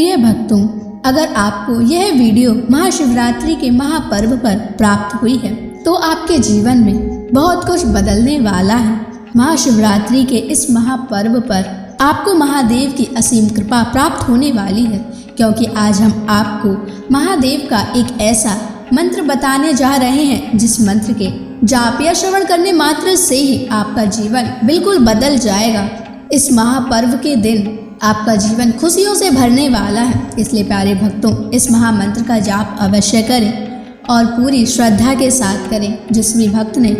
प्रिय भक्तों, अगर आपको यह वीडियो महाशिवरात्रि के महापर्व पर प्राप्त हुई है तो आपके जीवन में बहुत कुछ बदलने वाला है। महाशिवरात्रि के इस महापर्व पर आपको महादेव की असीम कृपा प्राप्त होने वाली है, क्योंकि आज हम आपको महादेव का एक ऐसा मंत्र बताने जा रहे हैं जिस मंत्र के जाप या श्रवण करने मात्र से ही आपका जीवन बिल्कुल बदल जाएगा। इस महापर्व के दिन आपका जीवन खुशियों से भरने वाला है, इसलिए प्यारे भक्तों, इस महामंत्र का जाप अवश्य करें और पूरी श्रद्धा के साथ करें। जिस भी भक्त ने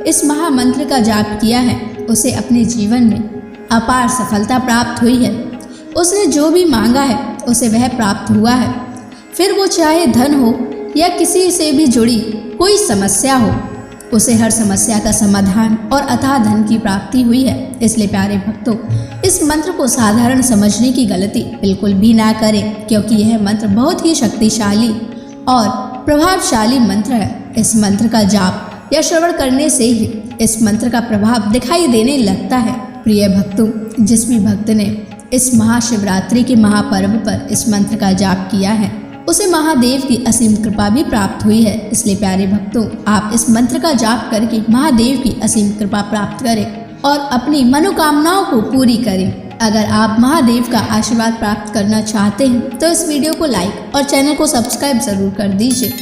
इस महामंत्र का जाप किया है उसे अपने जीवन में अपार सफलता प्राप्त हुई है। उसने जो भी मांगा है उसे वह प्राप्त हुआ है, फिर वो चाहे धन हो या किसी से भी जुड़ी कोई समस्या हो, उसे हर समस्या का समाधान और अथाह धन की प्राप्ति हुई है। इसलिए प्यारे भक्तों, इस मंत्र को साधारण समझने की गलती बिल्कुल भी ना करें, क्योंकि यह मंत्र बहुत ही शक्तिशाली और प्रभावशाली मंत्र है। इस मंत्र का जाप या श्रवण करने से ही इस मंत्र का प्रभाव दिखाई देने लगता है। प्रिय भक्तों, जिस भी भक्त ने इस महाशिवरात्रि के महापर्व पर इस मंत्र का जाप किया है उसे महादेव की असीम कृपा भी प्राप्त हुई है। इसलिए प्यारे भक्तों, आप इस मंत्र का जाप करके महादेव की असीम कृपा प्राप्त करें और अपनी मनोकामनाओं को पूरी करें। अगर आप महादेव का आशीर्वाद प्राप्त करना चाहते हैं तो इस वीडियो को लाइक और चैनल को सब्सक्राइब जरूर कर दीजिए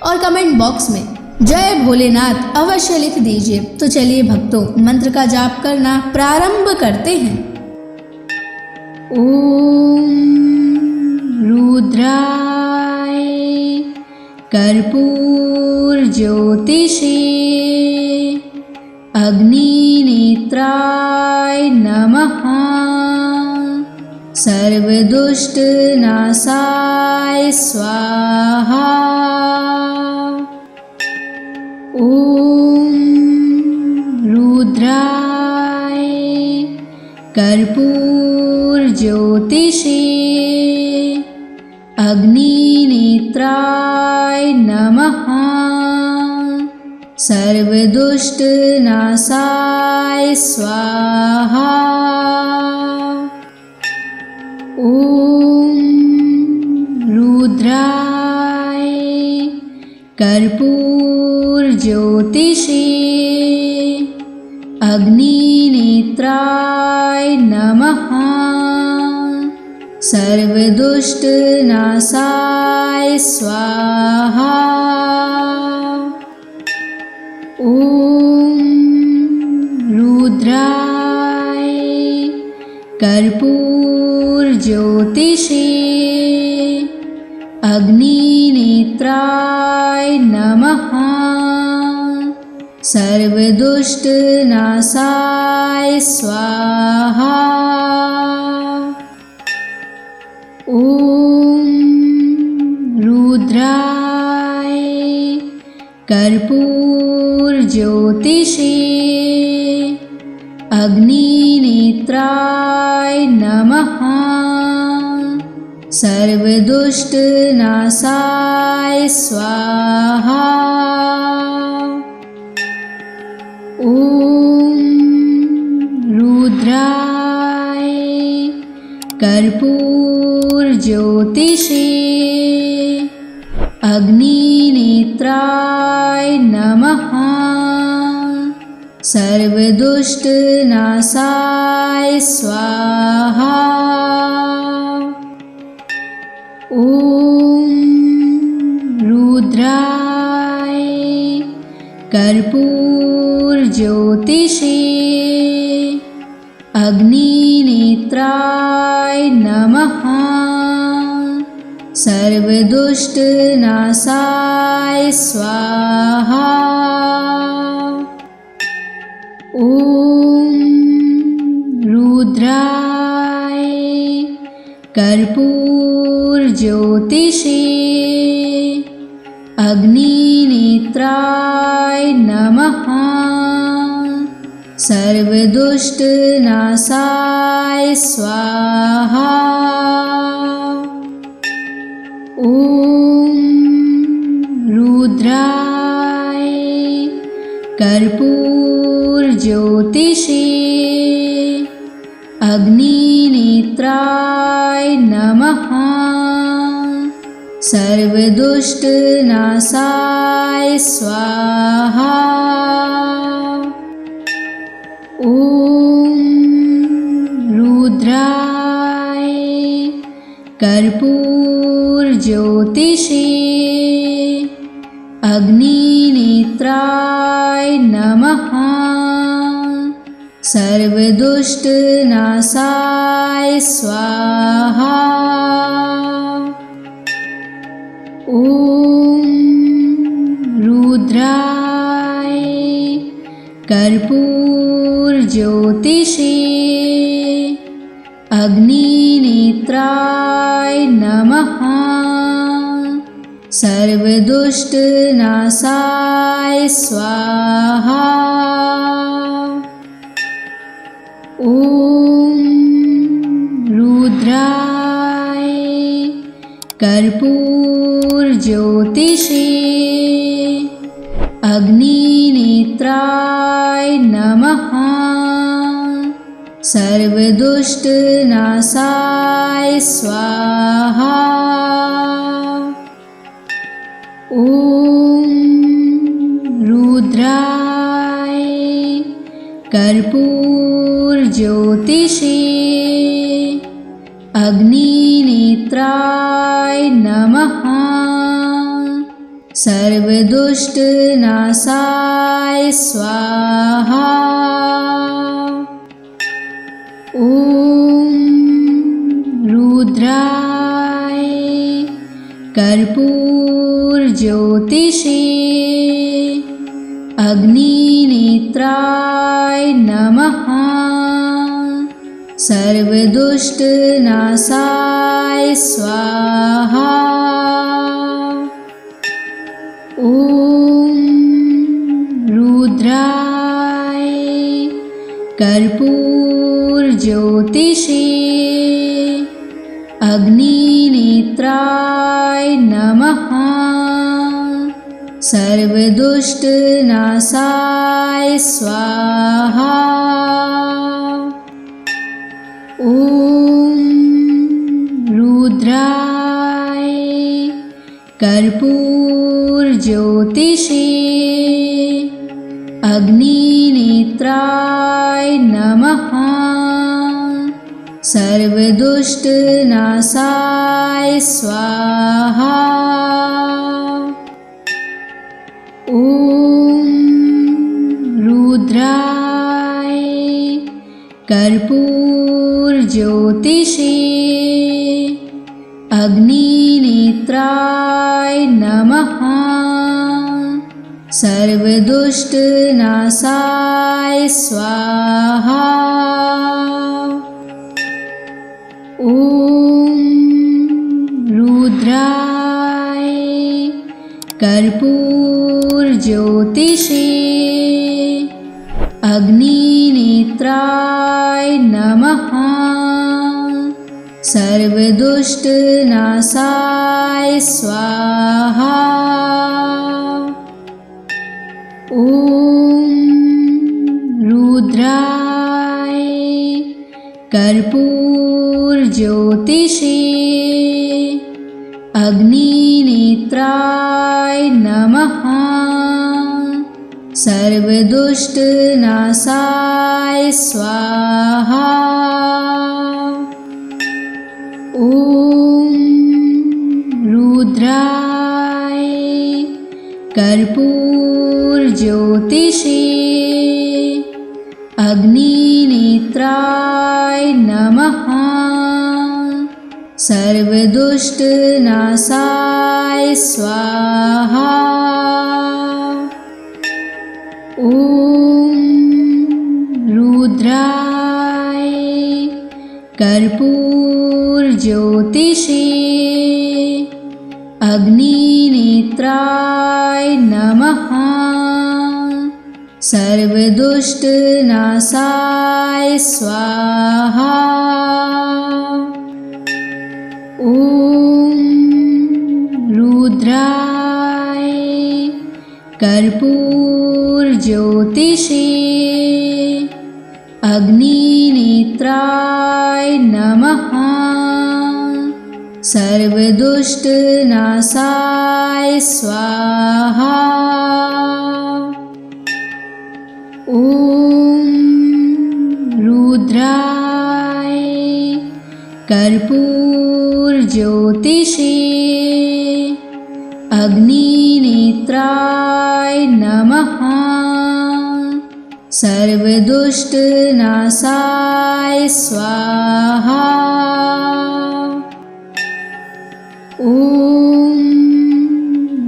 और कमेंट बॉक्स में जय भोलेनाथ अवश्य लिख दीजिए। तो चलिए भक्तों, मंत्र का जाप करना प्रारंभ करते हैं। ओम रुद्राय कर्पूर ज्योतिषे अग्निनेत्राय नमः। सर्वदुष्ट नाशाय स्वाहा। ओम रुद्राय कर्पूर ज्योतिषे अग्निनेत्राय नमः। सर्वदुष्ट नाशाय स्वाहा। ओम रुद्राय कर्पूर ज्योतिषे अग्निनेत्राय नमः। सर्वदुष्ट नाशाय स्वाहा। ओम रुद्राय कर्पूर ज्योतिषे अग्निनेत्राय नमः। सर्वदुष्ट नाशाय स्वाहा। ओम रुद्राय कर्पूर ज्योतिषे अग्निनेत्राय नमः। सर्वदुष्ट नाशाय स्वाहा। ओम रुद्राय कर्पूर ज्योतिषे अग्निनेत्राय नमः। सर्वदुष्ट नाशाय स्वाहा। ओम रुद्राय कर्पूर ज्योतिषे अग्निनेत्राय नमः। सर्वदुष्ट नाशाय स्वाहा। ओम रुद्राय कर्पूर ज्योतिषे अग्निनेत्राय नमः। सर्वदुष्ट नाशाय स्वाहा। ओम रुद्राय कर्पूर ज्योतिषे अग्निनेत्राय नमः। सर्वदुष्टनाशाय स्वाहा। ॐ रुद्राय कर्पूरज्योतिषे अग्निनेत्राय नमः। सर्वदुष्टनाशाय स्वाहा। ॐ रुद्राय कर्पूरज्योतिषे अग्निनेत्राय नमः। सर्वदुष्टनाशाय स्वाहा। ॐ रुद्राय कर्पूरज्योतिषे अग्निनेत्राय नमः। सर्वदुष्टनाशाय स्वाहा। ॐ रुद्राय कर्पूरज्योतिषे अग्निनेत्राय नमः। सर्वदुष्टनाशाय स्वाहा। ॐ रुद्राय कर्पूरज्योतिषे अग्निनेत्राय नमः। सर्वदुष्टनाशाय स्वाहा। ॐ रुद्राय कर्पूरज्योतिषे अग्निनेत्राय नमः। सर्वदुष्टनाशाय स्वाहा। ॐ रुद्राय कर्पूरज्योतिषे अग्निनेत्राय नमः। सर्वदुष्टनाशाय स्वाहा। ॐ रुद्राय कर्पूरज्योतिषे अग्निनेत्राय नमः। सर्वदुष्टनाशाय स्वाहा। ॐ रुद्राय कर्पूरज्योतिषे अग्निनेत्राय नमः। सर्वदुष्टनाशाय स्वाहा। ॐ रुद्राय कर्पूरज्योतिषे अग्निनेत्राय नमः। सर्वदुष्टनाशाय स्वाहा। ॐ रुद्राय कर्पूरज्योतिषे अग्निनेत्राय नमः। सर्वदुष्टनाशाय स्वाहा। ॐ रुद्राय कर्पूरज्योतिषे अग्निनेत्राय नमः। सर्वदुष्टनाशाय स्वाहा। ॐ रुद्राय कर्पूरज्योतिषे अग्निनेत्राय नमः। सर्वदुष्टनाशाय स्वाहा। ॐ रुद्राय कर्पूरज्योतिषे अग्निनेत्राय नमः। सर्वदुष्टनाशाय स्वाहा। ॐ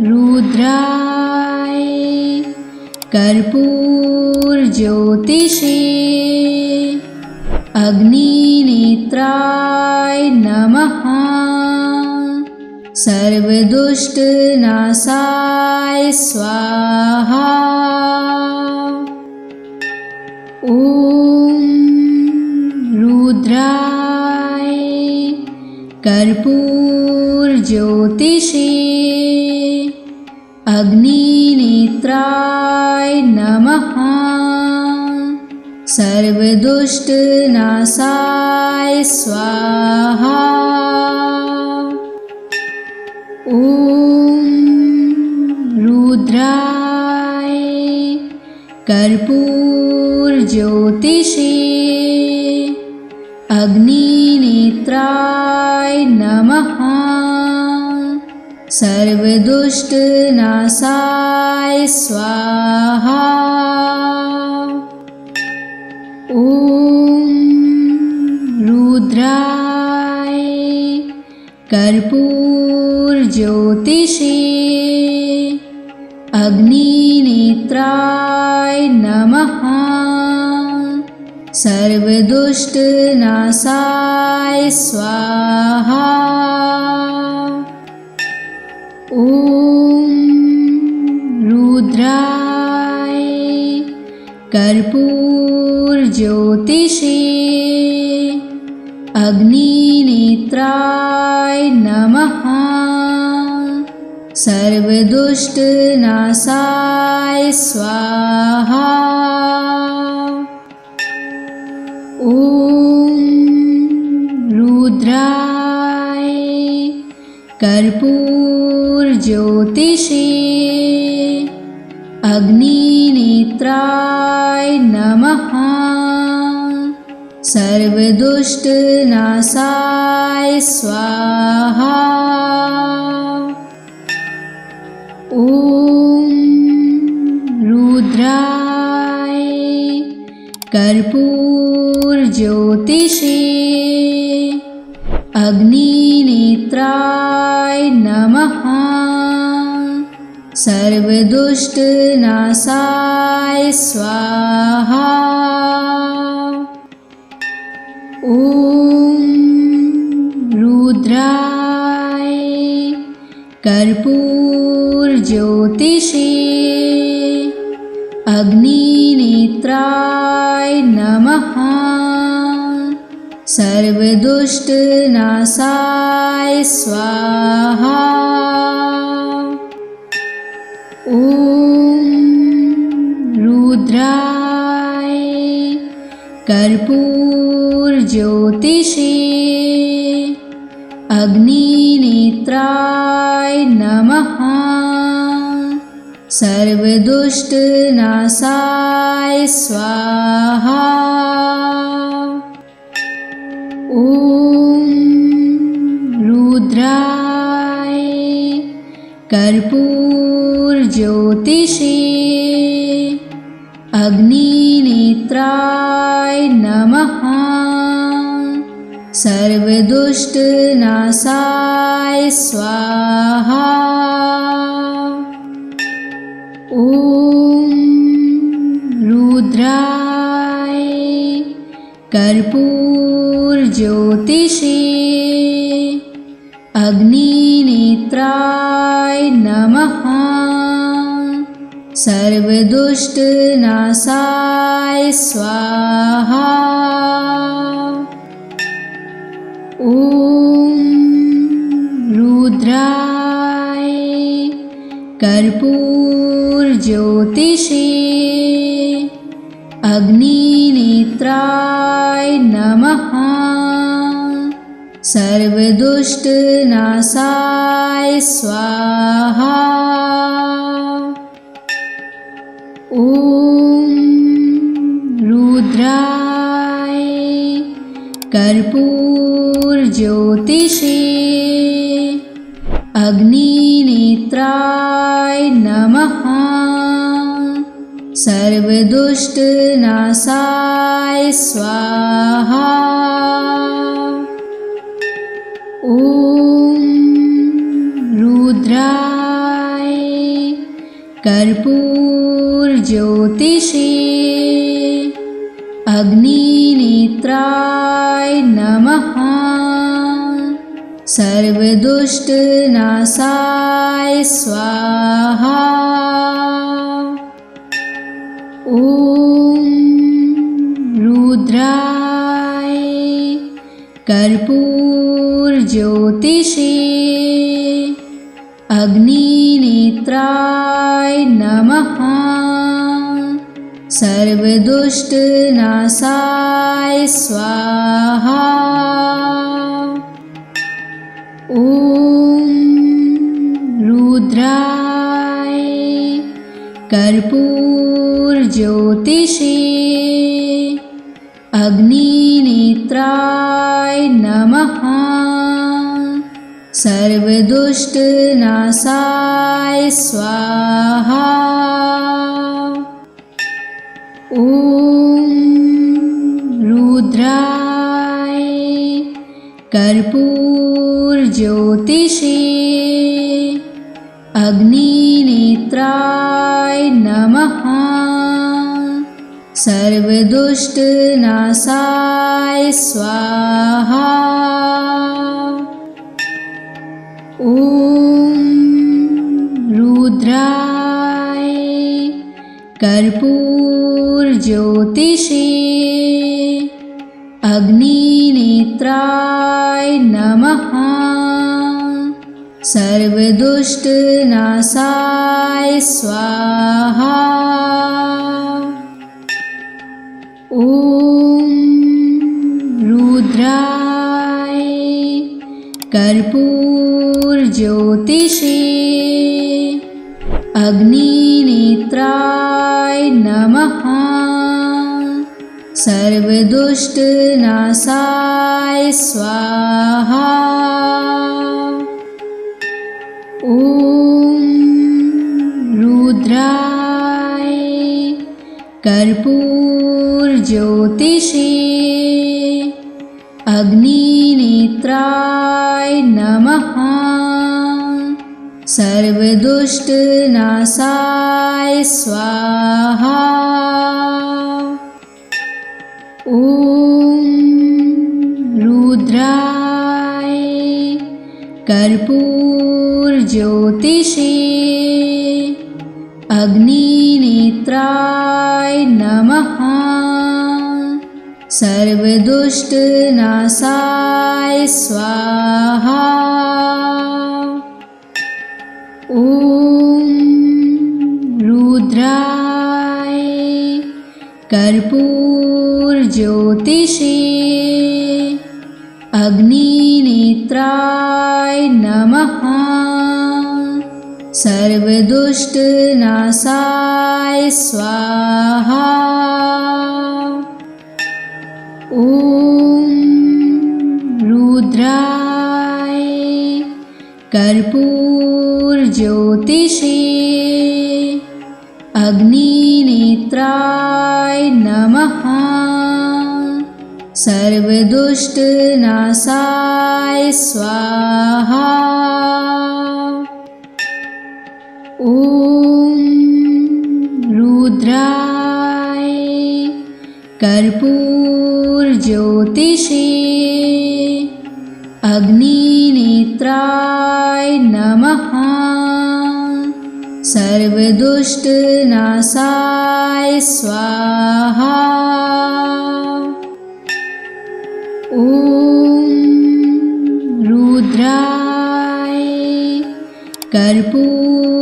रुद्राय कर्पूरज्योतिषे अग्निनेत्राय नमः। सर्वदुष्टनाशाय स्वाहा। ॐ रुद्राय कर्पूरज्योतिषे अग्निनेत्राय नमः। सर्वदुष्टनाशाय स्वाहा। ॐ रुद्राय कर्पूरज्योतिषे अग्निनेत्राय नमः। सर्वदुष्टनाशाय स्वाहा। ॐ रुद्राय कर्पूरज्योतिषे अग्निनेत्राय नमः। सर्वदुष्टनाशाय स्वाहा। ॐ रुद्राय कर्पूरज्योतिषे अग्निनेत्राय नमः। सर्वदुष्टनाशाय स्वाहा। ॐ रुद्राय कर्पूरज्योतिषे अग्निनेत्राय नमः। सर्वदुष्टनाशाय स्वाहा। ॐ रुद्राय कर्पूरज्योतिषे अग्निनेत्राय नमः। सर्वदुष्टनाशाय स्वाहा। ॐ रुद्राय कर्पूरज्योतिषे अग्निनेत्राय नमः। सर्वदुष्टनाशाय स्वाहा। ॐ रुद्राय कर्पूरज्योतिषे अग्निनेत्राय नमः। सर्वदुष्टनाशाय स्वाहा। ॐ रुद्राय कर्पूरज्योतिषे अग्निनेत्राय नमः। सर्वदुष्टनाशाय स्वाहा। ॐ रुद्राय कर्पूरज्योतिषे अग्निनेत्राय नमः। सर्वदुष्टनाशाय स्वाहा। ॐ रुद्राय कर्पूरज्योतिषे अग्निनेत्राय नमः। सर्वदुष्टनाशाय स्वाहा। ॐ रुद्राय कर्पूरज्योतिषे अग्निनेत्राय नमः। सर्वदुष्टनाशाय स्वाहा। ॐ रुद्राय कर्पूरज्योतिषे अग्निनेत्राय नमः। सर्वदुष्टनाशाय स्वाहा। ॐ रुद्राय कर्पूरज्योतिषे अग्निनेत्राय नमः। सर्वदुष्टनाशाय स्वाहा। ॐ रुद्राय कर्पूरज्योतिषे अग्निनेत्राय नमः। सर्वदुष्टनाशाय स्वाहा। ॐ रुद्राय कर्पूरज्योतिषे अग्निनेत्राय नमः। सर्वदुष्टनाशाय स्वाहा। ॐ रुद्राय कर्पूरज्योतिषे अग्निनेत्राय नमः। सर्वदुष्टनाशाय स्वाहा। ॐ रुद्राय कर्पूरज्योतिषे अग्निनेत्राय नमः। सर्वदुष्टनाशाय स्वाहा। ॐ रुद्राय कर्पूरज्योतिषे अग्निनेत्राय नमः। सर्वदुष्टनाशाय स्वाहा। ॐ रुद्राय कर्पूरज्योतिषे अग्निनेत्राय नमः। सर्वदुष्टनाशाय स्वाहा। ॐ रुद्राय कर्पूरज्योतिषे अग्निनेत्राय नमः। सर्वदुष्टनाशाय स्वाहा। ॐ रुद्राय कर्पूरज्योतिषे अग्निनेत्राय नमः। सर्वदुष्टनाशाय स्वाहा। ॐ रुद्राय कर्पूरज्योतिषे अग्निनेत्राय नमः। सर्वदुष्टनाशाय स्वाहा। ॐ रुद्राय कर्पूरज्योतिषे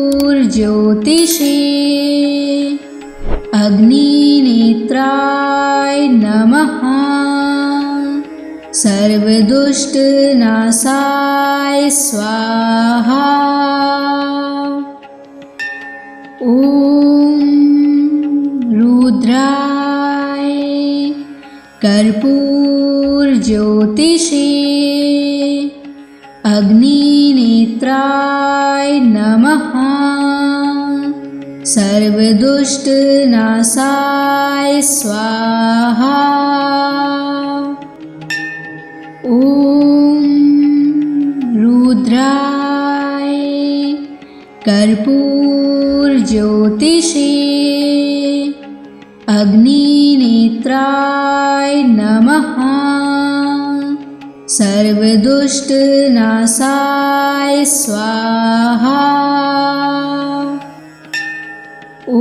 अग्निनेत्राय नमः। सर्वदुष्टनाशाय स्वाहा। ॐ रुद्राय कर्पूरज्योतिषे अग्निनेत्राय नमः। सर्वदुष्टनाशाय स्वाहा। ॐ रुद्राय कर्पूरज्योतिषे अग्निनेत्राय नमः। सर्वदुष्टनाशाय स्वाहा। ॐ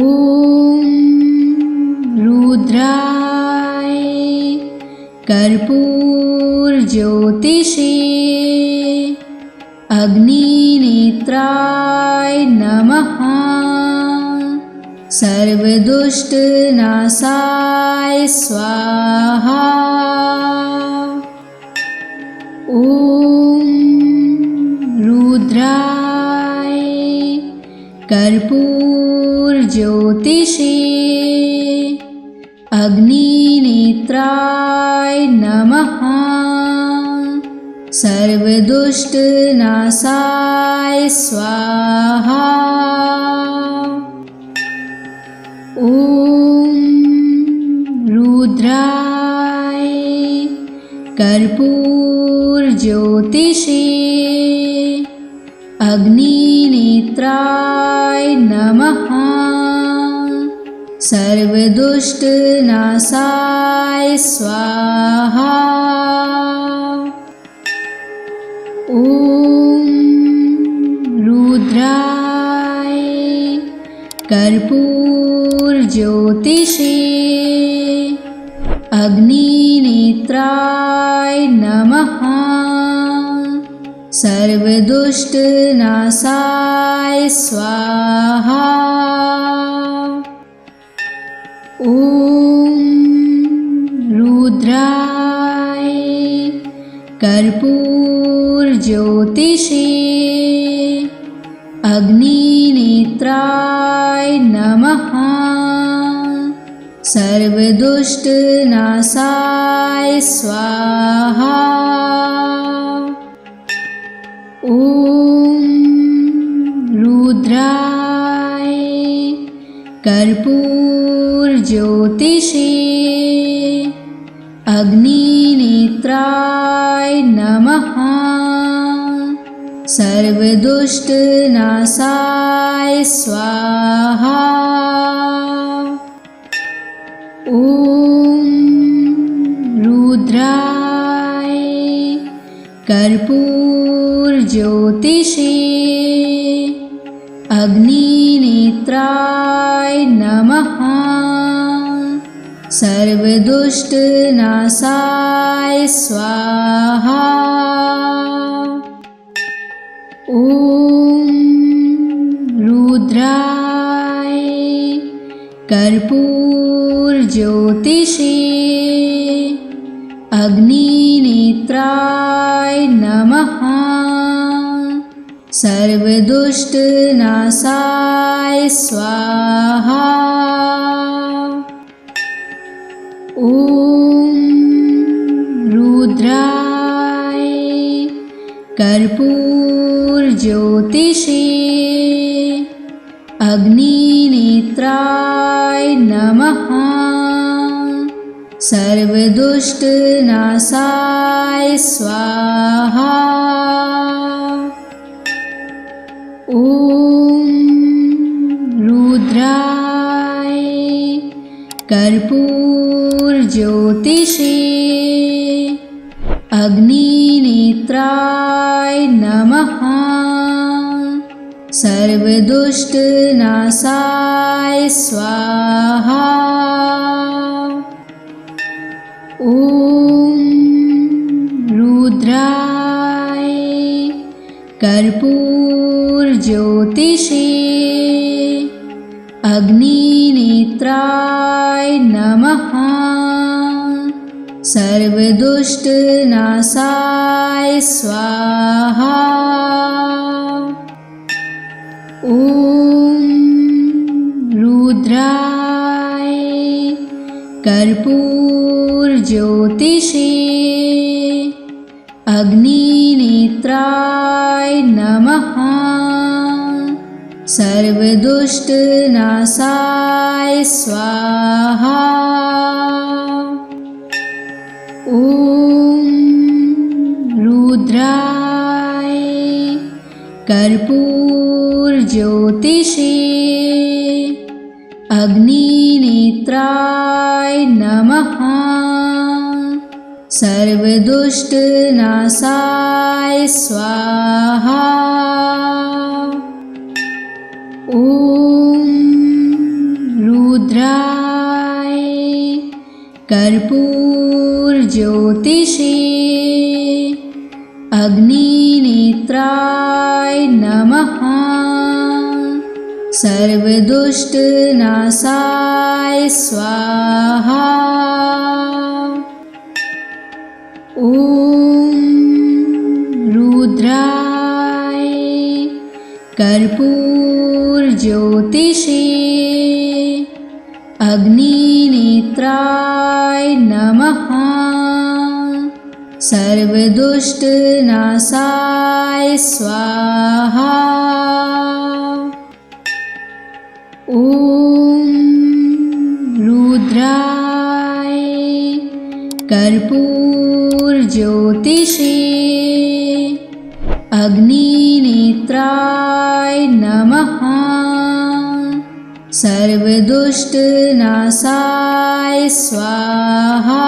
रुद्राय कर्पूरज्योतिषे अग्निनेत्राय नमः। सर्वदुष्टनाशाय स्वाहा। ॐ रुद्राय कर्पूरज्योतिषे अग्निनेत्राय नमः। सर्वदुष्टनाशाय स्वाहा। ॐ रुद्राय कर्पूरज्योतिषे अग्निनेत्राय नमः। सर्वदुष्टनाशाय स्वाहा। ॐ रुद्राय कर्पूरज्योतिषे अग्निनेत्राय नमः। सर्वदुष्टनाशाय स्वाहा। ॐ रुद्राय कर्पूरज्योतिषे अग्निनेत्राय नमः। सर्वदुष्टनाशाय स्वाहा। ॐ रुद्राय कर्पूरज्योतिषे अग्निनेत्राय नमः। सर्वदुष्टनाशाय स्वाहा। ॐ रुद्राय कर्पूरज्योतिषे अग्निनेत्राय नमः। सर्वदुष्टनाशाय स्वाहा। ॐ रुद्राय कर्पूरज्योतिषे अग्निनेत्राय नमः। सर्वदुष्टनाशाय स्वाहा। ॐ रुद्राय कर्पूरज्योतिषे अग्निनेत्राय नमः। सर्वदुष्टनाशाय स्वाहा। ॐ रुद्राय कर्पूरज्योतिषे अग्निनेत्राय नमः। सर्वदुष्टनाशाय स्वाहा। ॐ रुद्राय कर्पूरज्योतिषे अग्निनेत्राय नमः। सर्वदुष्टनाशाय स्वाहा। ॐ रुद्राय कर्पूरज्योतिषे अग्निनेत्राय नमः। सर्वदुष्टनाशाय स्वाहा। ॐ रुद्राय कर्पूरज्योतिषे अग्निनेत्राय नमः। सर्वदुष्टनाशाय स्वाहा। ॐ रुद्राय कर्पूरज्योतिषे अग्निनेत्राय नमः। सर्वदुष्टनाशाय स्वाहा। ॐ रुद्राय कर्पूरज्योतिषे अग्निनेत्राय नमः। सर्वदुष्टनाशाय स्वाहा। ॐ रुद्राय कर्पूरज्योतिषे अग्निनेत्राय नमः। सर्वदुष्टनाशाय स्वाहा।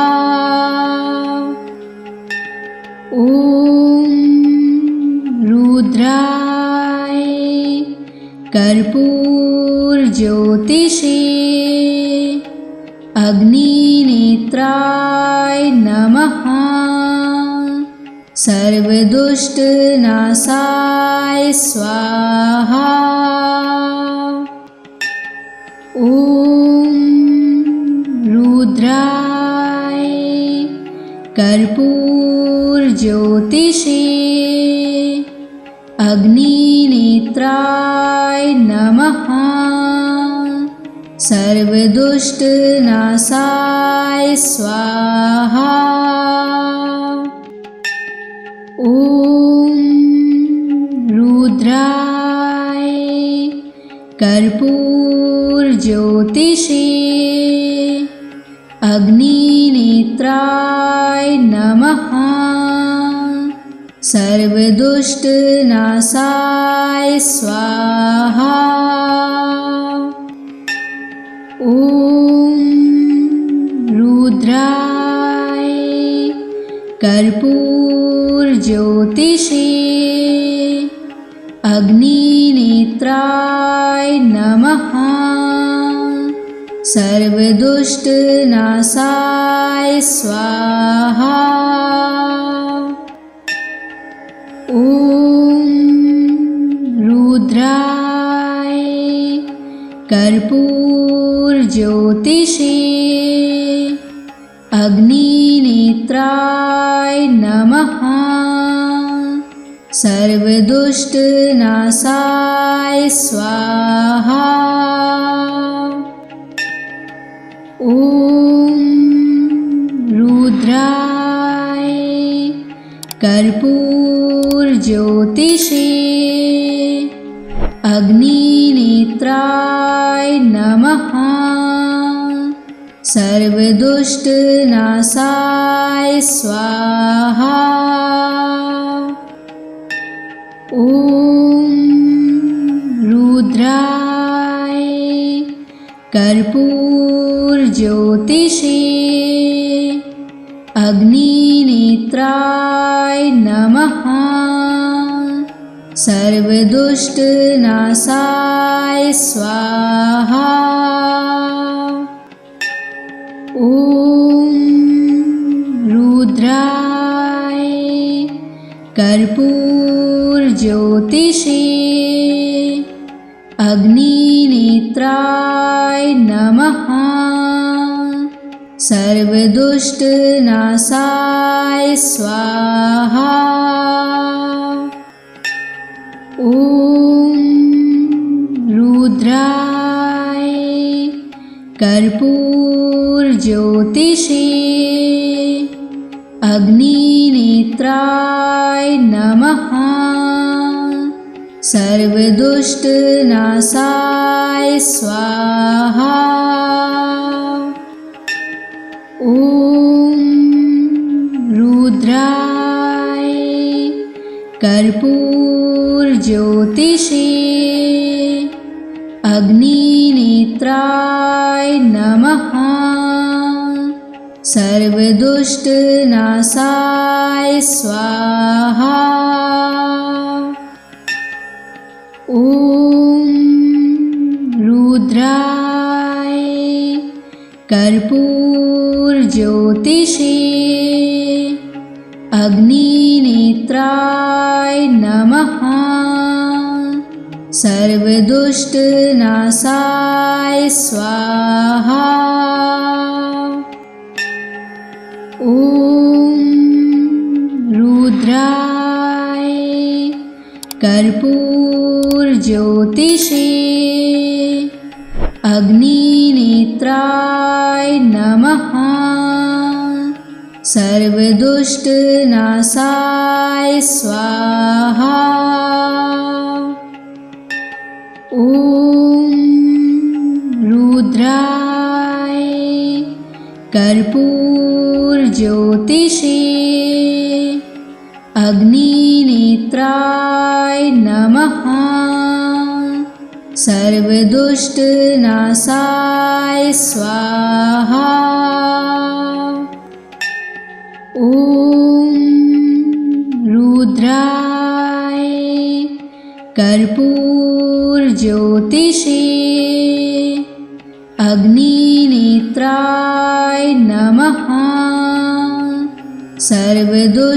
ॐ रुद्राय कर्पूरज्योतिषे अग्निनेत्राय नमः। सर्वदुष्टनाशाय स्वाहा। ॐ रुद्राय कर्पूरज्योतिषे अग्निनेत्राय नमः। सर्वदुष्टनाशाय स्वाहा। ॐ रुद्राय कर्पूरज्योतिषे अग्निनेत्राय नमः। सर्वदुष्टनाशाय स्वाहा। ॐ रुद्राय कर्पूरज्योतिषे अग्निनेत्राय नमः। सर्वदुष्टनाशाय स्वाहा। ॐ रुद्राय कर्पूरज्योतिषे अग्निनेत्राय नमः। सर्वदुष्टनाशाय स्वाहा। ॐ रुद्राय कर्पूरज्योतिषे अग्निनेत्राय नमः। सर्वदुष्टनाशाय स्वाहा। ॐ रुद्राय कर्पूरज्योतिषे अग्निनेत्राय नमः। सर्वदुष्टनाशाय स्वाहा। ॐ रुद्राय कर्पूरज्योतिषे अग्निनेत्राय नमः। सर्वदुष्टनाशाय स्वाहा। ॐ रुद्राय कर्पूरज्योतिषे अग्निनेत्राय नमः। सर्वदुष्टनाशाय स्वाहा। ॐ रुद्राय कर्पूरज्योतिषे अग्निनेत्राय नमः। सर्वदुष्टनाशाय स्वाहा। ॐ रुद्राय कर्पूरज्योतिषे अग्निनेत्राय नमः। सर्वदुष्टनाशाय स्वाहा। ॐ रुद्राय कर्पूरज्योतिषे अग्निनेत्राय नमः। सर्वदुष्टनाशाय स्वाहा। ॐ रुद्राय कर्पूरज्योतिषे अग्निनेत्राय नमः। सर्वदुष्टनाशाय स्वाहा। ॐ रुद्राय कर्पूरज्योतिषे अग्निनेत्राय नमः। सर्वदुष्टनाशाय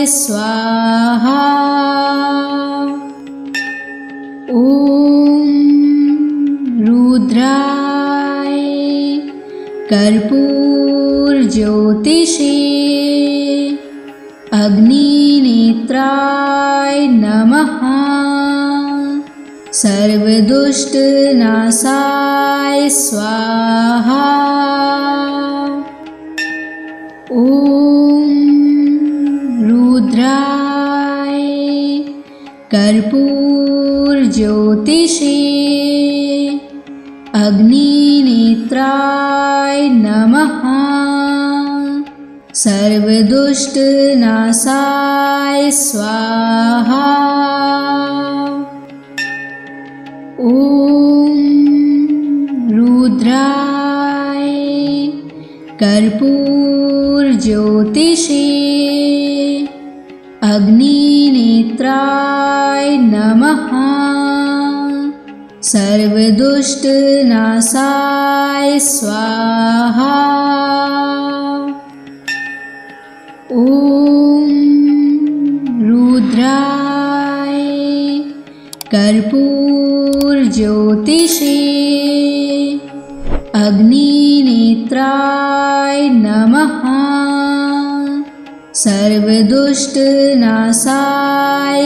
स्वाहा। ॐ रुद्राय कर्पूरज्योतिषे अग्निनेत्राय नमः। सर्वदुष्टनाशाय स्वाहा। ॐ रुद्राय कर्पूरज्योतिषे अग्निनेत्राय नमः। सर्वदुष्टनाशाय स्वाहा। ॐ रुद्राय कर्पूरज्योतिषे अग्निनेत्राय नमः। सर्वदुष्टनाशाय स्वाहा। ॐ रुद्राय कर्पूरज्योतिषे अग्निनेत्राय नमः। सर्वदुष्टनाशाय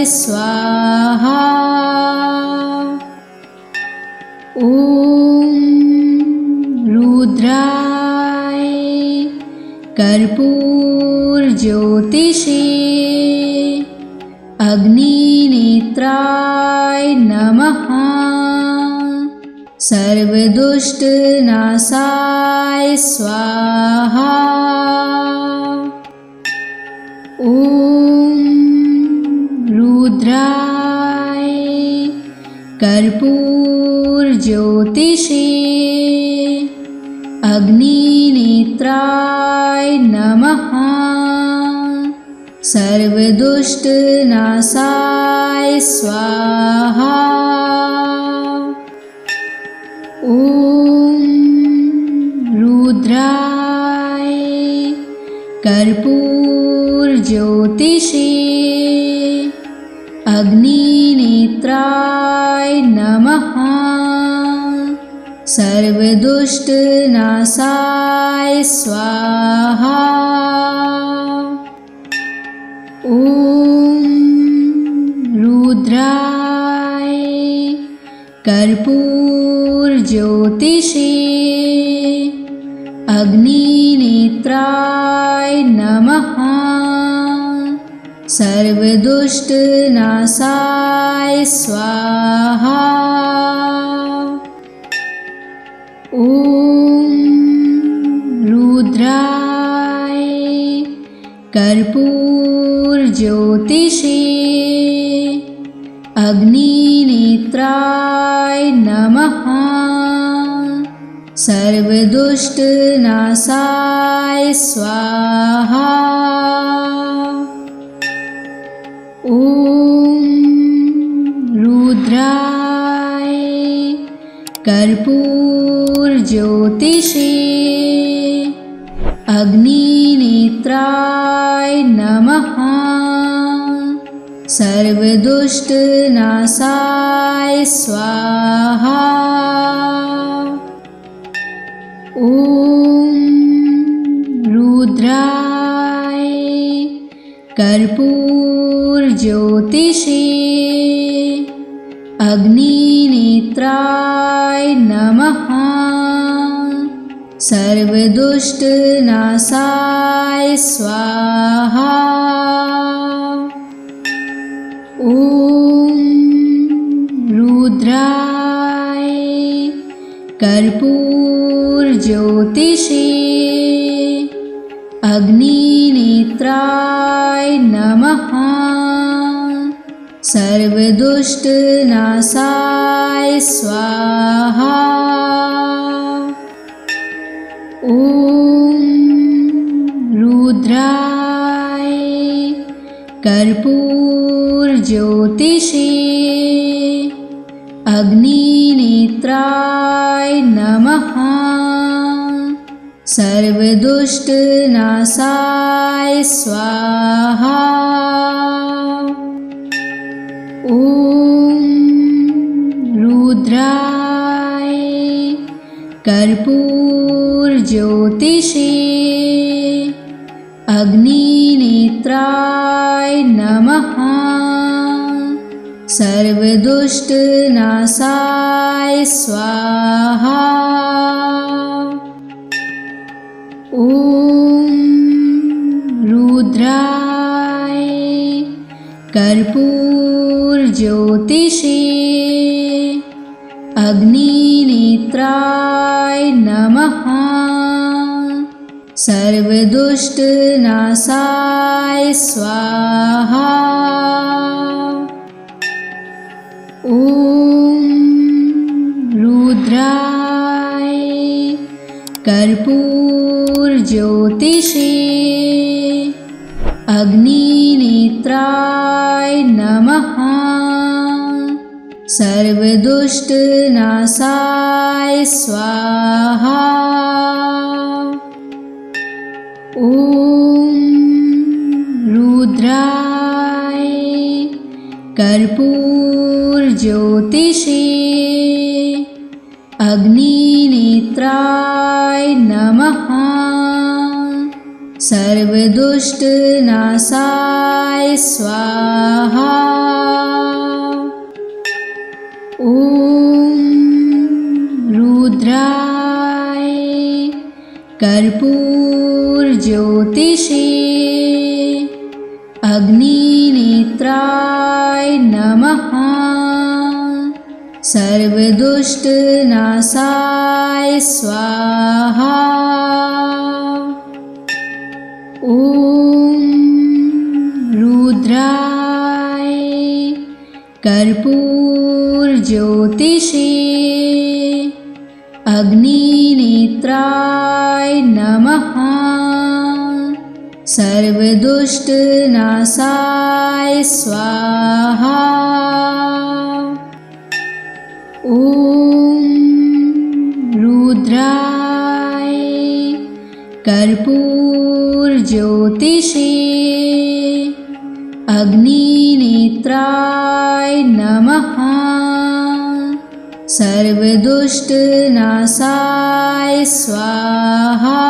स्वाहा। ॐ रुद्राय कर्पूरज्योतिषे अग्निनेत्राय नमः। सर्वदुष्टनाशाय स्वाहा। ॐ रुद्राय कर्पूरज्योतिषे अग्निनेत्राय नमः। सर्वदुष्टनाशाय स्वाहा। ॐ रुद्राय कर्पूरज्योतिषे अग्निनेत्राय नमः। सर्वदुष्टनाशाय स्वाहा। ॐ रुद्राय कर्पूरज्योतिषे अग्निनेत्राय नमः। सर्वदुष्टनाशाय स्वाहा। ॐ रुद्राय कर्पूरज्योतिषे अग्निनेत्राय नमः। सर्वदुष्टनाशाय स्वाहा। ॐ रुद्राय कर्पूरज्योतिषे अग्निनेत्राय नमः। सर्वदुष्टनाशाय स्वाहा। ॐ रुद्राय कर्पूरज्योतिषे अग्निनेत्राय नमः। सर्वदुष्टनाशाय स्वाहा। ॐ रुद्राय कर्पूरज्योतिषे अग्निनेत्राय नमः। सर्वदुष्टनाशाय स्वाहा। ॐ रुद्राय कर्पूरज्योतिषे अग्निनेत्राय नमः। सर्वदुष्टनाशाय स्वाहा। ॐ रुद्राय कर्पूरज्योतिषे अग्निनेत्राय नमः। सर्वदुष्टनाशाय स्वाहा। ॐ रुद्राय कर्पूरज्योतिषे अग्निनेत्राय नमः। सर्वदुष्टनाशाय स्वाहा। ॐ रुद्राय कर्पूरज्योतिषे अग्निनेत्राय नमः। सर्वदुष्टनाशाय स्वाहा। ॐ रुद्राय कर्पूरज्योतिषे अग्निनेत्राय नमः। सर्वदुष्टनाशाय स्वाहा। ॐ रुद्राय कर्पूरज्योतिषे अग्निनेत्राय नमः। सर्वदुष्टनाशाय स्वाहा। ॐ रुद्राय कर्पूरज्योतिषे अग्निनेत्राय नमः। सर्वदुष्टनाशाय स्वाहा। ॐ रुद्राय कर्पूरज्योतिषे अग्निनेत्राय नमः। सर्वदुष्टनाशाय स्वाहा।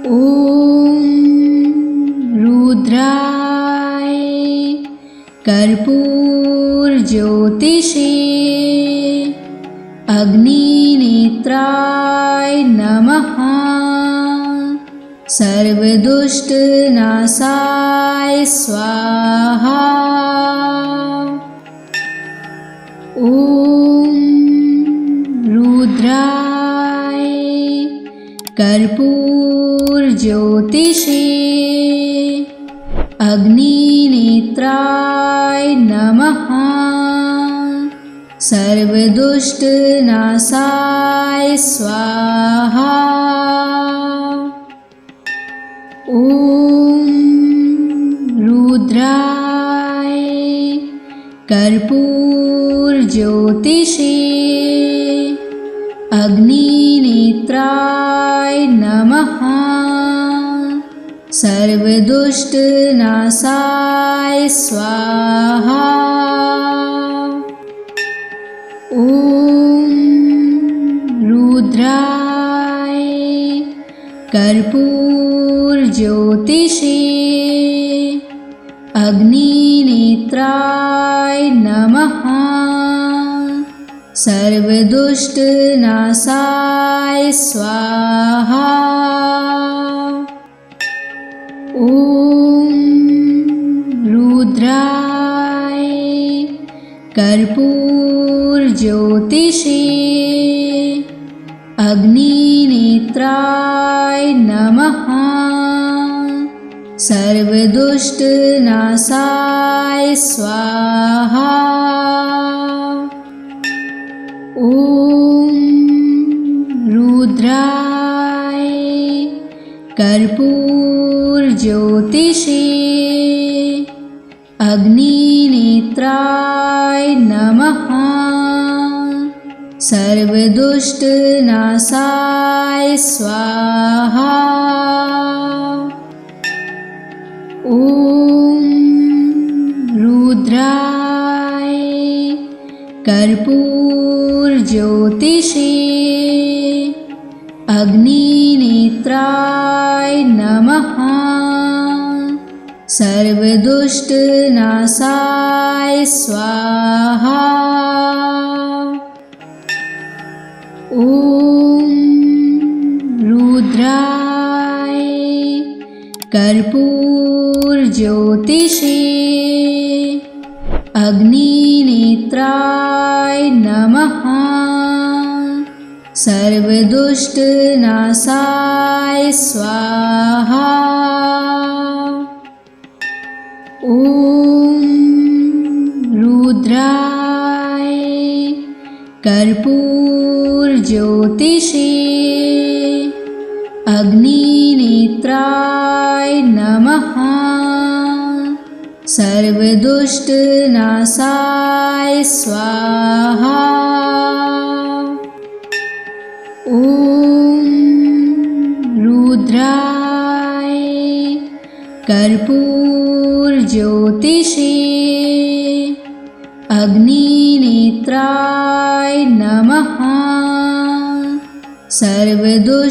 ॐ रुद्राय कर्पूरज्योतिषे अग्निनेत्राय नमः। सर्वदुष्टनाशाय स्वाहा। ॐ रुद्राय कर्पूरज्योतिषे अग्निनेत्राय नमः। सर्वदुष्टनाशाय स्वाहा। ॐ रुद्राय कर्पूरज्योतिषे अग्निनेत्राय नमः। सर्वदुष्टनाशाय स्वाहा। ॐ रुद्राय कर्पूरज्योतिषे अग्निनेत्राय नमः। सर्वदुष्टनाशाय स्वाहा। ॐ रुद्राय कर्पूरज्योतिषे अग्निनेत्राय नमः। सर्वदुष्टनाशाय स्वाहा। ॐ रुद्राय कर्पूरज्योतिषे अग्निनेत्राय नमः। सर्वदुष्टनाशाय स्वाहा। ॐ रुद्राय कर्पूरज्योतिषे अग्निनेत्राय नमः। सर्वदुष्टनाशाय स्वाहा। ॐ रुद्राय कर्पूरज्योतिषे अग्निनेत्राय नमः। सर्वदुष्टनाशाय स्वाहा। ॐ रुद्राय कर्पूरज्योतिषे अग्निनेत्राय नमः। सर्वदुष्टनाशाय स्वाहा। ॐ रुद्राय कर्पूरज्योतिषे अग्निनेत्राय नमः। सर्वदुष्टनाशाय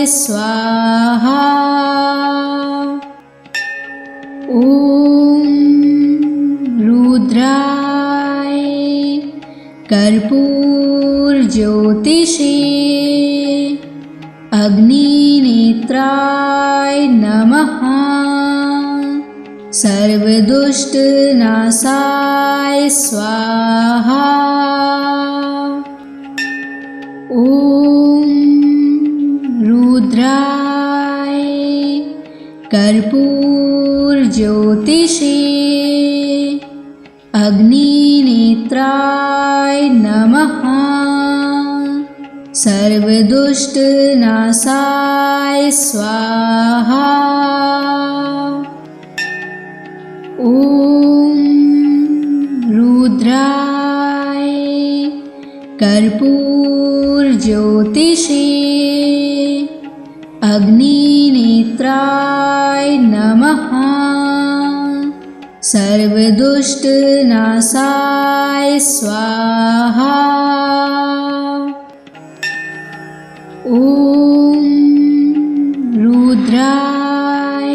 स्वाहा। ॐ रुद्राय कर्पूरज्योतिषे अग्निनेत्राय नमः। सर्वदुष्टनाशाय स्वाहा। ॐ रुद्राय कर्पूरज्योतिषे अग्निनेत्राय नमः। सर्वदुष्टनाशाय स्वाहा। ॐ रुद्राय कर्पूरज्योतिषे अग्निनेत्राय नमः। सर्वदुष्टनाशाय स्वाहा। ॐ रुद्राय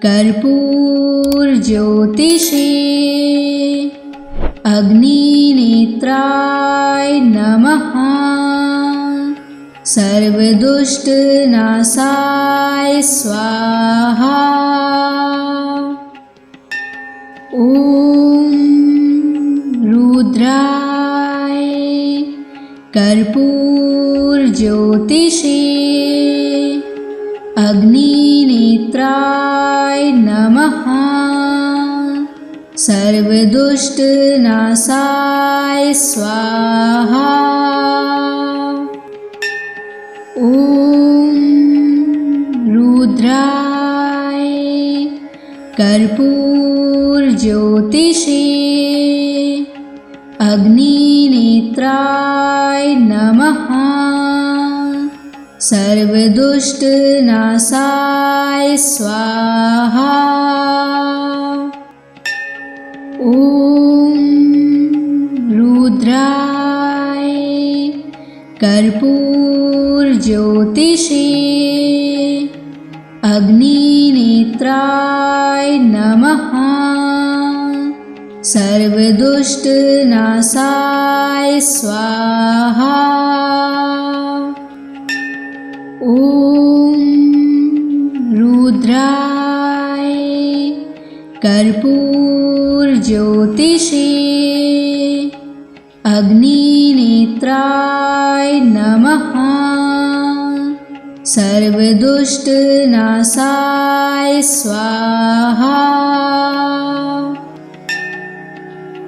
कर्पूरज्योतिषे अग्निनेत्राय नमः। सर्वदुष्टनाशाय स्वाहा। ॐ रुद्राय कर्पूरज्योतिषे अग्निनेत्राय नमः। सर्वदुष्टनाशाय स्वाहा। ॐ रुद्राय कर्पूरज्योतिषे अग्निनेत्राय नमः। सर्वदुष्टनाशाय स्वाहा। ॐ रुद्राय कर्पूरज्योतिषे अग्निनेत्राय नमः। सर्वदुष्टनाशाय स्वाहा। ॐ रुद्राय कर्पूरज्योतिषे अग्निनेत्राय नमः। सर्वदुष्टनाशाय स्वाहा।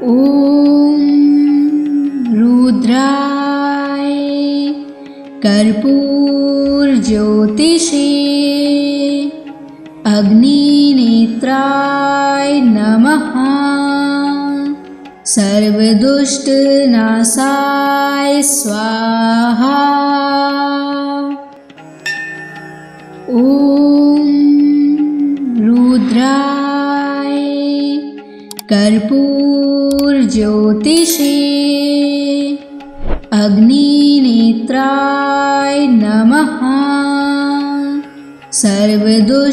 ॐ रुद्राय कर्पूरज्योतिषे अग्निनेत्राय नमः। सर्वदुष्टनाशाय स्वाहा। ॐ रुद्राय कर्पूरज्योतिषे अग्निनेत्राय नमः। सर्वदुष्टनाशाय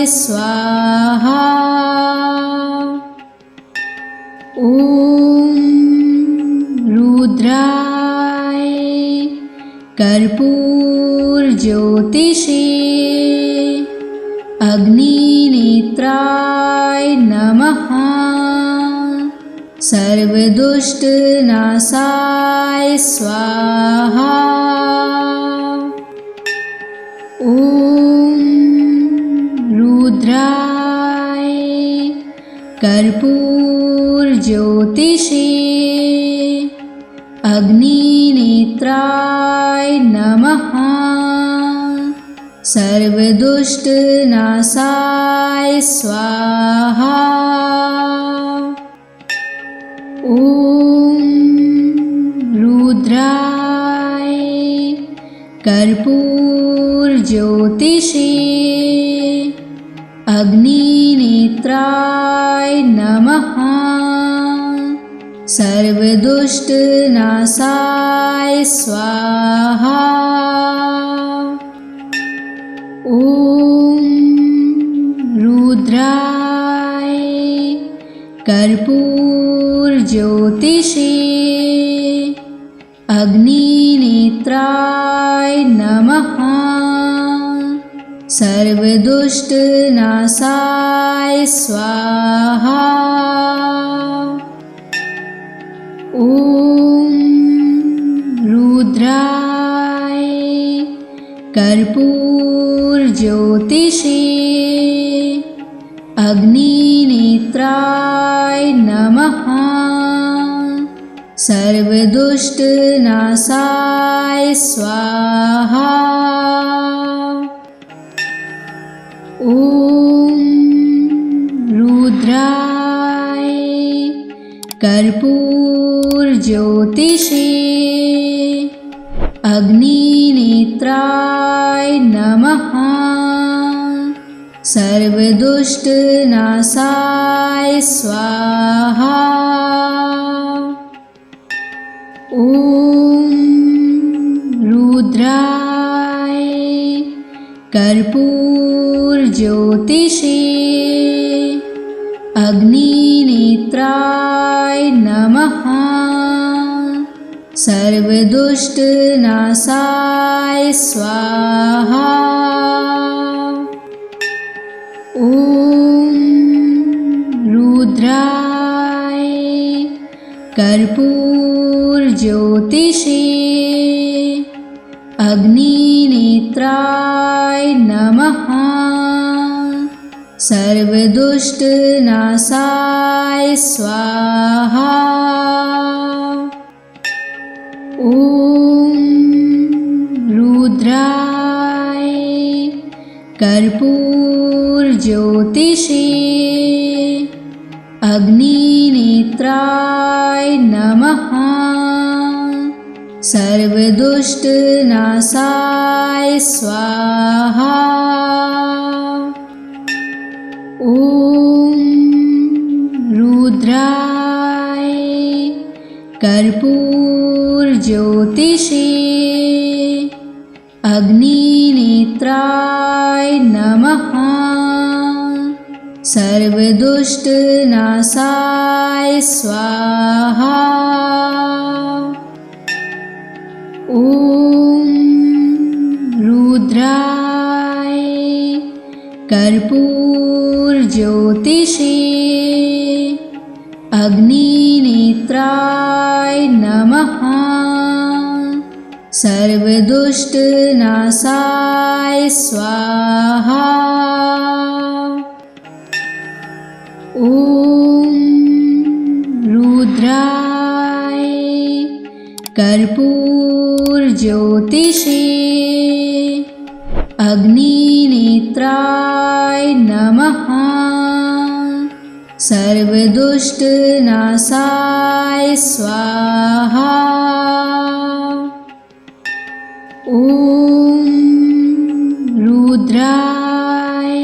स्वाहा। ॐ रुद्राय कर्पूरज्योतिषे अग्निनेत्राय नमः। सर्वदुष्टनाशाय स्वाहा। ॐ रुद्राय कर्पूरज्योतिषे अग्निनेत्राय नमः। सर्वदुष्टनाशाय स्वाहा। ॐ रुद्राय कर्पूरज्योतिषे अग्निनेत्राय नमः। सर्वदुष्टनाशाय स्वाहा। ॐ रुद्राय कर्पूरज्योतिषे अग्निनेत्राय नमः। सर्वदुष्टनाशाय स्वाहा। ॐ रुद्राय कर्पूरज्योतिषे अग्निनेत्राय नमः। सर्वदुष्टनाशाय स्वाहा। ॐ रुद्राय कर्पूरज्योतिषे अग्निनेत्राय नमः। सर्वदुष्टनाशाय स्वाहा। ॐ रुद्राय कर्पूरज्योतिषे अग्निनेत्राय नमः। सर्वदुष्टनाशाय स्वाहा। ॐ रुद्राय कर्पूरज्योतिषे अग्निनेत्राय नमः। सर्वदुष्टनाशाय स्वाहा। ॐ रुद्राय कर्पूरज्योतिषे अग्निनेत्राय नमः। सर्वदुष्टनाशाय स्वाहा। ॐ रुद्राय कर्पूरज्योतिषे अग्निनेत्राय नमः। सर्वदुष्टनाशाय स्वाहा। ॐ रुद्राय कर्पूरज्योतिषे अग्निनेत्राय नमः। सर्वदुष्टनाशाय स्वाहा। ॐ रुद्राय कर्पूरज्योतिषे अग्निनेत्राय नमः। सर्वदुष्टनाशाय स्वाहा। ॐ रुद्राय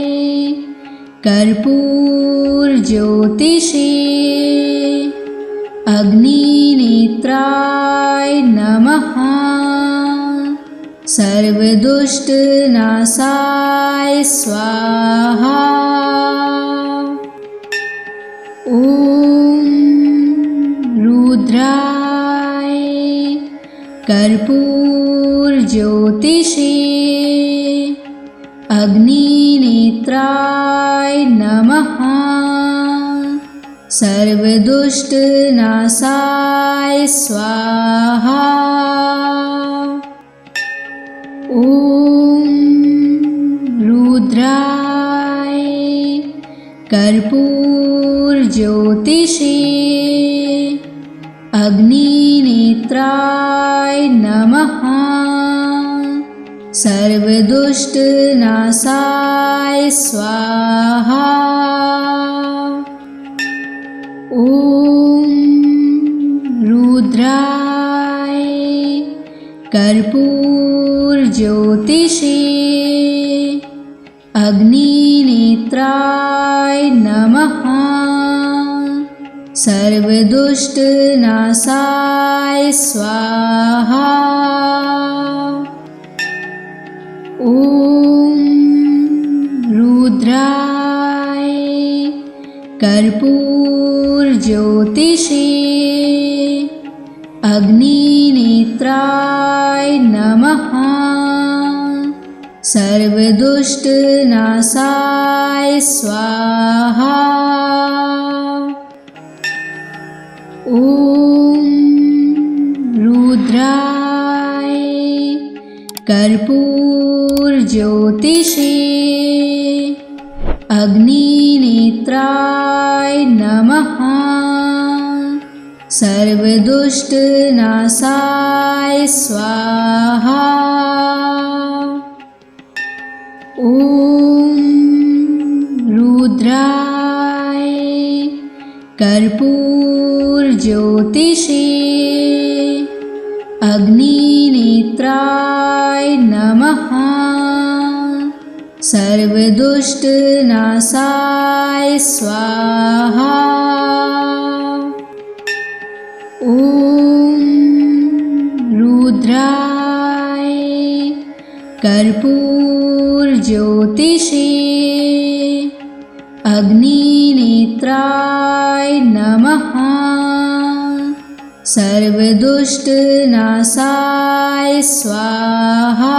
कर्पूरज्योतिषे अग्निनेत्राय नमः। सर्वदुष्टनाशाय स्वाहा। ॐ रुद्राय कर्पूरज्योतिषे अग्निनेत्राय नमः। सर्वदुष्टनाशाय स्वाहा। ॐ रुद्राय कर्पूरज्योतिषे अग्निनेत्राय नमः। सर्वदुष्टनाशाय स्वाहा। ॐ रुद्राय कर्पूरज्योतिषे अग्निनेत्राय नमः। सर्वदुष्टनाशाय स्वाहा। ॐ रुद्राय कर्पूरज्योतिषे अग्निनेत्राय नमः। सर्वदुष्टनाशाय स्वाहा। ॐ रुद्राय कर्पूरज्योतिषे अग्निनेत्राय नमः। सर्वदुष्टनाशाय स्वाहा। ॐ रुद्राय कर्पूरज्योतिषे अग्निनेत्राय नमः। सर्वदुष्टनाशाय स्वाहा। ॐ रुद्राय कर्पूरज्योतिषे अग्निनेत्राय नमः। सर्वदुष्टनाशाय स्वाहा।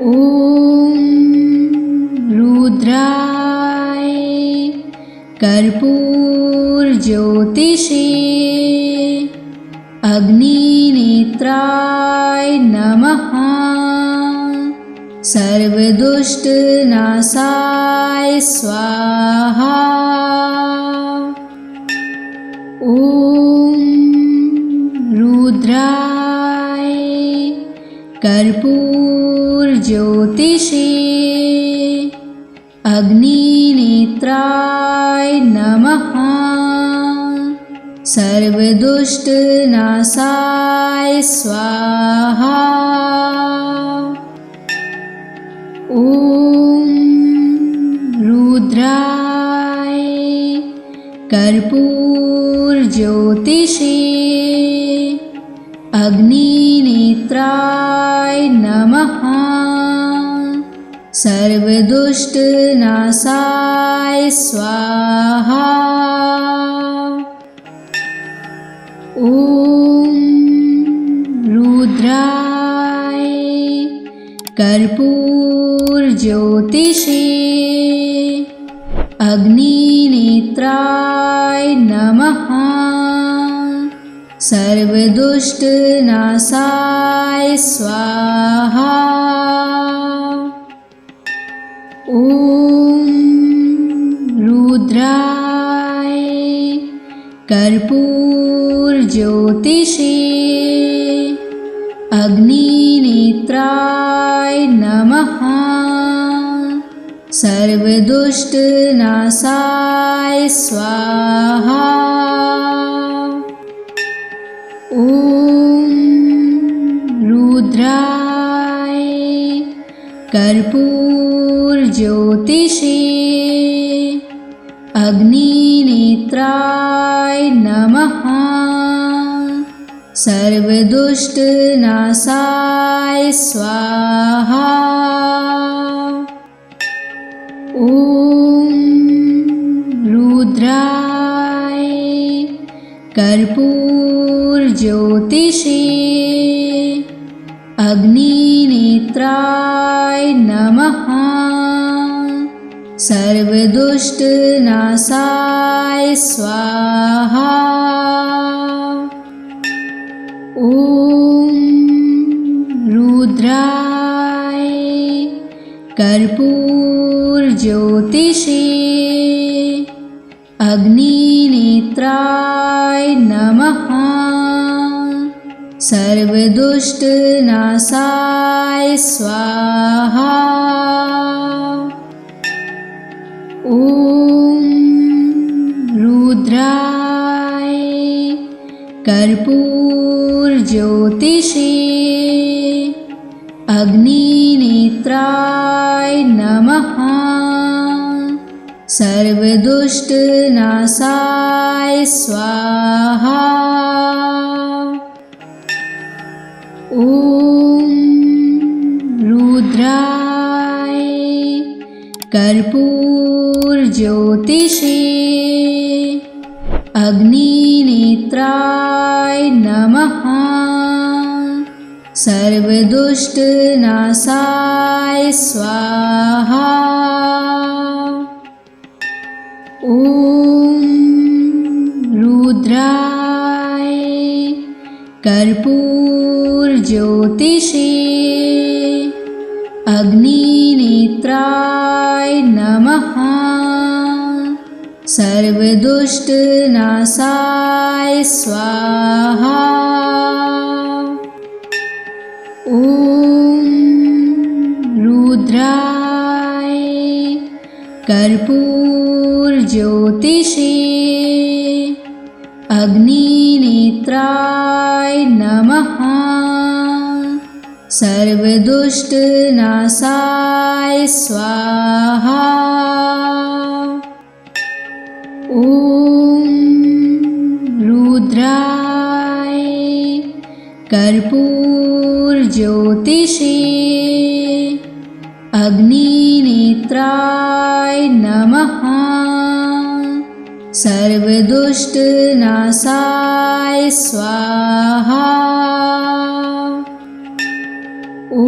ॐ रुद्राय कर्पूरज्योतिषे अग्निनेत्राय नमः। सर्वदुष्टनाशाय स्वाहा। ॐ रुद्राय कर्पूरज्योतिषे अग्निनेत्राय नमः। सर्वदुष्टनाशाय स्वाहा। ॐ रुद्राय कर्पूरज्योतिषे अग्निनेत्राय नमः। सर्वदुष्टनाशाय स्वाहा। ॐ रुद्राय कर्पूरज्योतिषे अग्निनेत्राय नमः। सर्वदुष्टनाशाय स्वाहा। ॐ रुद्राय कर्पूरज्योतिषे अग्निनेत्राय नमः। सर्वदुष्टनाशाय स्वाहा। ॐ रुद्राय कर्पूरज्योतिषे अग्निनेत्राय नमः। सर्वदुष्टनाशाय स्वाहा। ॐ रुद्राय कर्पूरज्योतिषे अग्निनेत्राय नमः। सर्वदुष्टनाशाय स्वाहा। ॐ रुद्राय कर्पूरज्योतिषे अग्निनेत्राय नमः। सर्वदुष्टनाशाय स्वाहा। ॐ रुद्राय कर्पूरज्योतिषे अग्निनेत्राय नमः। सर्वदुष्टनाशाय स्वाहा। ॐ रुद्राय कर्पूरज्योतिषे अग्निनेत्राय नमः। सर्वदुष्टनाशाय स्वाहा। ॐ रुद्राय कर्पूरज्योतिषे अग्निनेत्राय नमः। सर्वदुष्टनाशाय स्वाहा। ॐ रुद्राय कर्पूरज्योतिषे अग्निनेत्राय नमः। सर्वदुष्टनाशाय स्वाहा। ॐ रुद्राय कर्पूरज्योतिषे अग्निनेत्राय नमः। सर्वदुष्टनाशाय स्वाहा। ॐ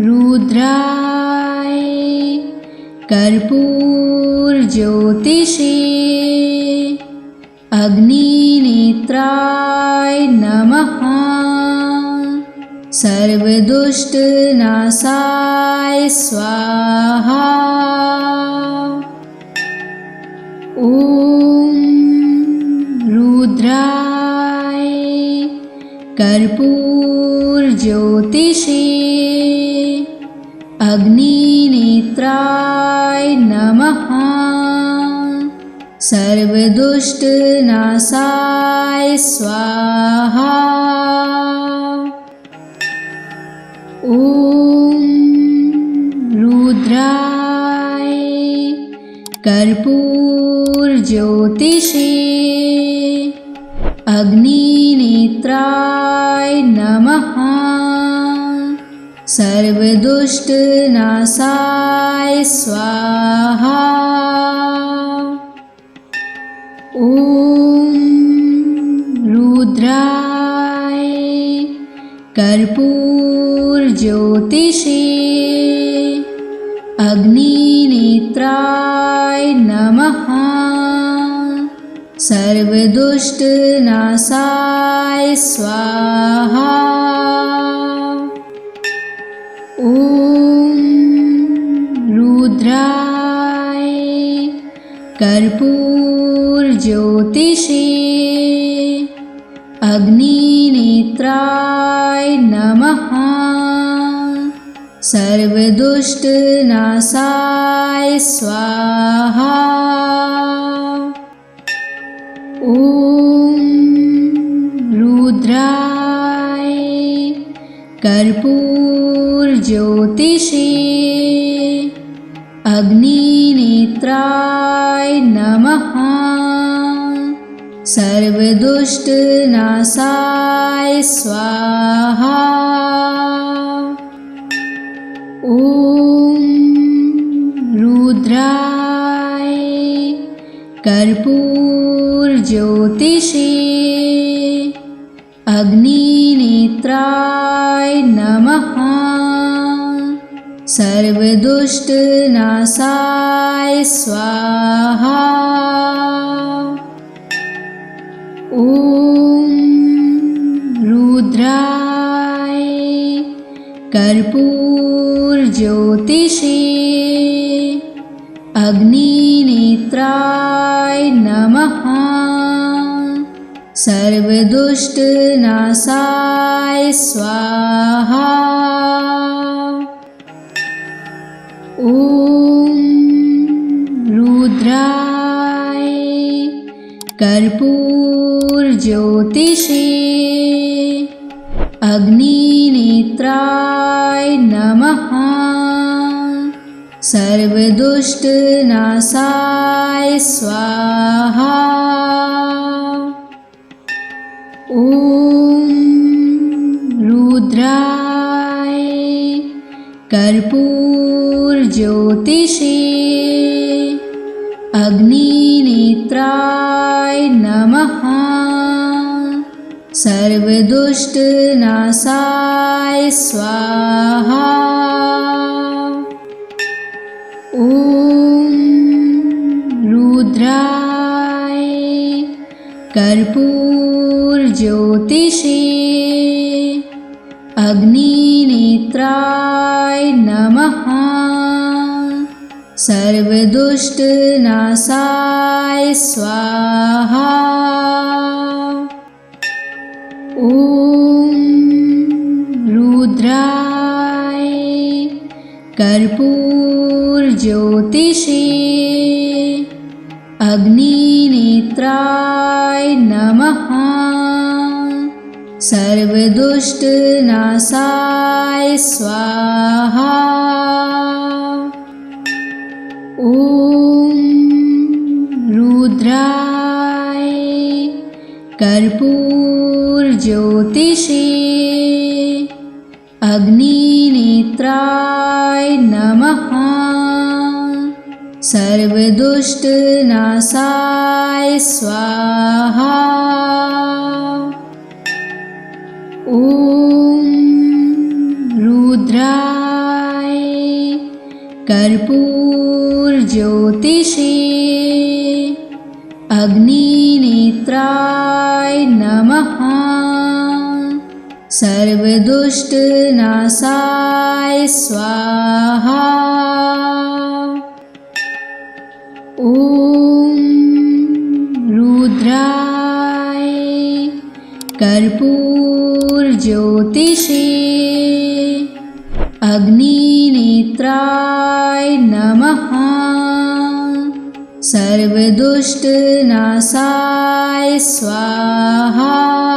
रुद्राय कर्पूरज्योतिषे अग्निनेत्राय नमः। सर्वदुष्टनाशाय स्वाहा। ॐ रुद्राय कर्पूरज्योतिषे अग्निनेत्राय नमः। सर्वदुष्टनाशाय स्वाहा। ॐ रुद्राय कर्पूरज्योतिषे अग्निनेत्राय नमः। सर्वदुष्टनाशाय स्वाहा। ॐ रुद्राय कर्पूरज्योतिषे अग्निनेत्राय नमः। सर्वदुष्टनाशाय स्वाहा। ॐ रुद्राय कर्पूरज्योतिषे अग्निनेत्राय नमः। सर्वदुष्टनाशाय स्वाहा। ॐ रुद्राय कर्पूरज्योतिषे अग्निनेत्राय नमः। सर्वदुष्टनाशाय स्वाहा। ॐ रुद्राय कर्पूरज्योतिषे अग्निनेत्राय नमः। सर्वदुष्टनाशाय स्वाहा। ॐ रुद्राय कर्पूरज्योतिषे अग्निनेत्राय नमः। सर्वदुष्टनाशाय स्वाहा। ॐ रुद्राय कर्पूरज्योतिषे अग्निनेत्राय नमः। सर्वदुष्टनाशाय स्वाहा। ॐ रुद्राय कर्पूरज्योतिषे अग्निनेत्राय नमः। सर्वदुष्टनाशाय स्वाहा। ॐ रुद्राय कर्पूरज्योतिषे अग्निनेत्राय नमः। सर्वदुष्टनाशाय स्वाहा। ॐ रुद्राय कर्पूरज्योतिषे अग्निनेत्राय नमः। सर्वदुष्टनाशाय स्वाहा। ॐ रुद्राय कर्पूरज्योतिषे अग्निनेत्राय नमः। सर्वदुष्टनाशाय स्वाहा। ॐ रुद्राय कर्पूरज्योतिषे अग्निनेत्राय नमः। सर्वदुष्टनाशाय स्वाहा। ॐ रुद्राय कर्पूरज्योतिषे अग्निनेत्राय नमः। सर्वदुष्टनाशाय स्वाहा।